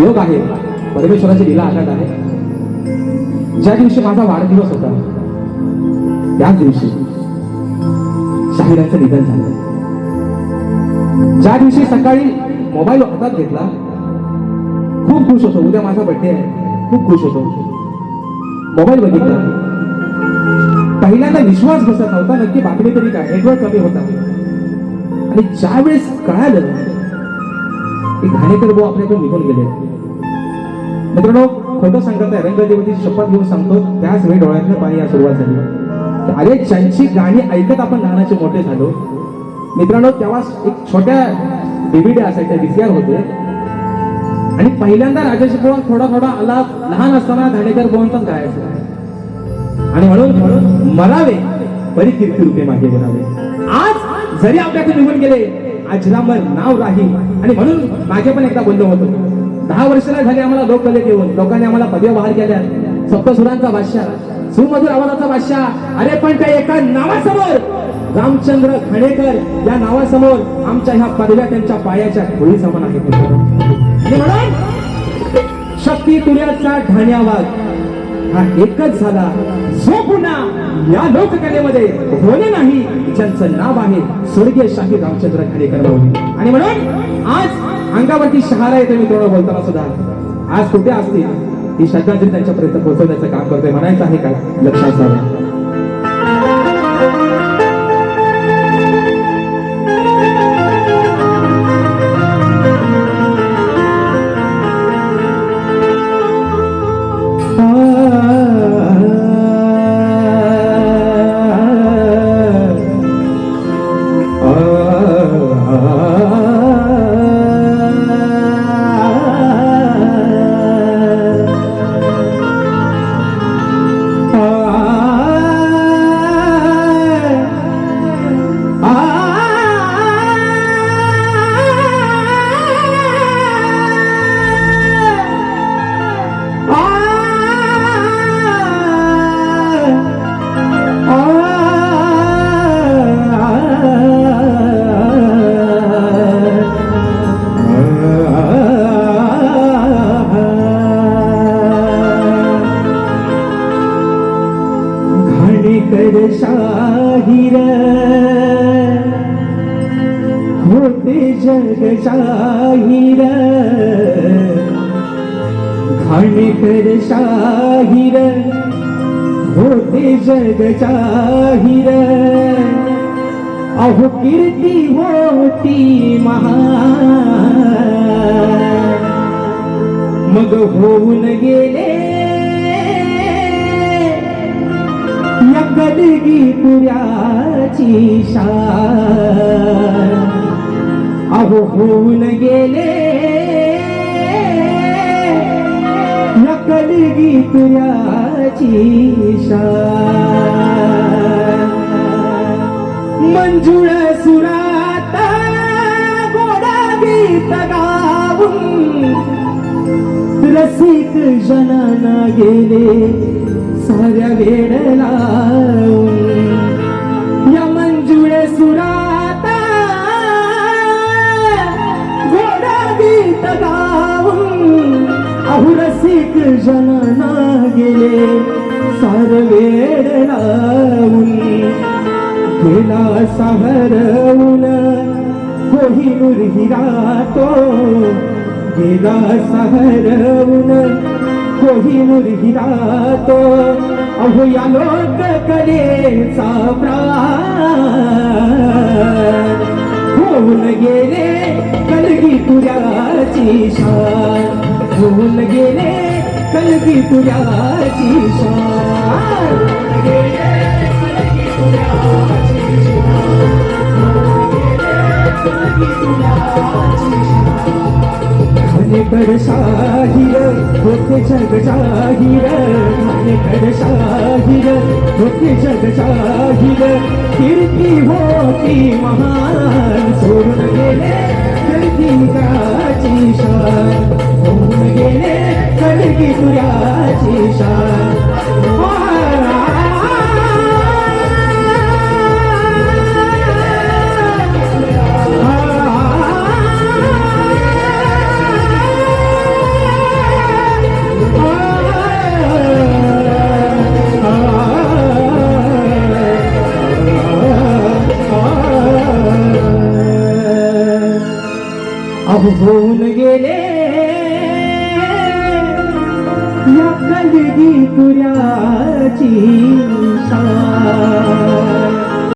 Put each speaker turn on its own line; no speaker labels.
योग आहे, परमेश्वराची लीला आघात आहे. ज्या दिवशी माझा वाढदिवस होता त्याच दिवशी शाहिरांचं निधन झालं. ज्या दिवशी सकाळी मोबाईल हातात घेतला खूप खुश होतो, उद्या माझा बर्थडे आहे, खूप खुश होतो. मोबाईल बघितला, पहिल्यांदा विश्वास बसत नव्हता, नक्की बातमी तरी काय, नेटवर्क कमी होता. आणि ज्यावेळेस कळालं की घाणेकर भाऊ आपल्याकडे निघून गेले. मित्रांनो, खोटं सांगत आहे, रंगदेवतेची शपथ घेऊन सांगतो, त्याच वेळी डोळ्यातलं पाणी या सुरुवात झाली. अरे ज्यांची गाणी ऐकत आपण लहानाचे मोठे झालो मित्रांनो, तेव्हा एक छोट्या DVD असायच्या, VCR होते. आणि पहिल्यांदा राजाची पोळा थोडा थोडा आला, लहान असताना घाणेकर भाऊंचाच गायचं. आणि म्हणून मरावे बरी कीर्ती रूपे मागे बोलावे. आज जरी आपल्याकडे निघून गेले, अजरामर नाव राहील. आणि म्हणून मागे पण एकदा बोललो होतो, 10 वर्षाला झाले आम्हाला लोककलेत येऊन, लोकांनी आम्हाला पदव्या बहाल केल्या, सप्तसुरांचा बादशाह, सुमधुर आवाजाचा बादशाह. अरे पण त्या एका नावासमोर, रामचंद्र घाणेकर या नावासमोर आमच्या ह्या पदव्या त्यांच्या पायाच्या खोळी समान आहेत. आणि म्हणून शक्ती तुर्याचा ढाण्यावाद हा एकच झाला, जो पुन्हा या लोककलेमध्ये होणे नाही, ज्यांचं नाव आहे स्वर्गीय शाहीर रामचंद्र घाणेकर भाऊ. आणि म्हणून आज अंगावरती शहारा येते मित्रांनो बोलताना सुद्धा. आज कुठे असतील ही श्रद्धांजली त्यांच्यापर्यंत पोहोचवण्याचं काम करतोय, म्हणायचं आहे काय, लक्षात जावं. शाहीर होते जग शाहीर, घाणेकर शाहीर होते जग शाहीर. अहो कीर्ती होती महान, मग होऊन गेले या गलगी तुर्याची शान. अहो होऊन गेले या गलगी तुर्याची शान. मंजुळ सुरात गोडा गीत गाऊन रसिक जनाना गेले साऱ्या वेळ लावून. या मंजुळ सुरात गोडा गीत गाऊन अहो रसिक जनाना गेले सार वेळ लावून. गेला सावरवून कोहिनूर हिरा तो, गेला सावरवून कोहिनूर हिरा तो. अहो या लोककलेचा प्राण होऊन गेले कलगी तुर्याची शान. होऊन गेले कलगी तुर्याची शान. घाणेकर शाहीर होते जग शाहीर, घाणेकर शाहीर होते जग शाहीर. कीर्ती होती महान, सोडून गेले कलगी तुर्याची शान. होऊन गेले कलगी तुर्याची शान. अहो होऊन गेले या कलगी तुऱ्याची शान.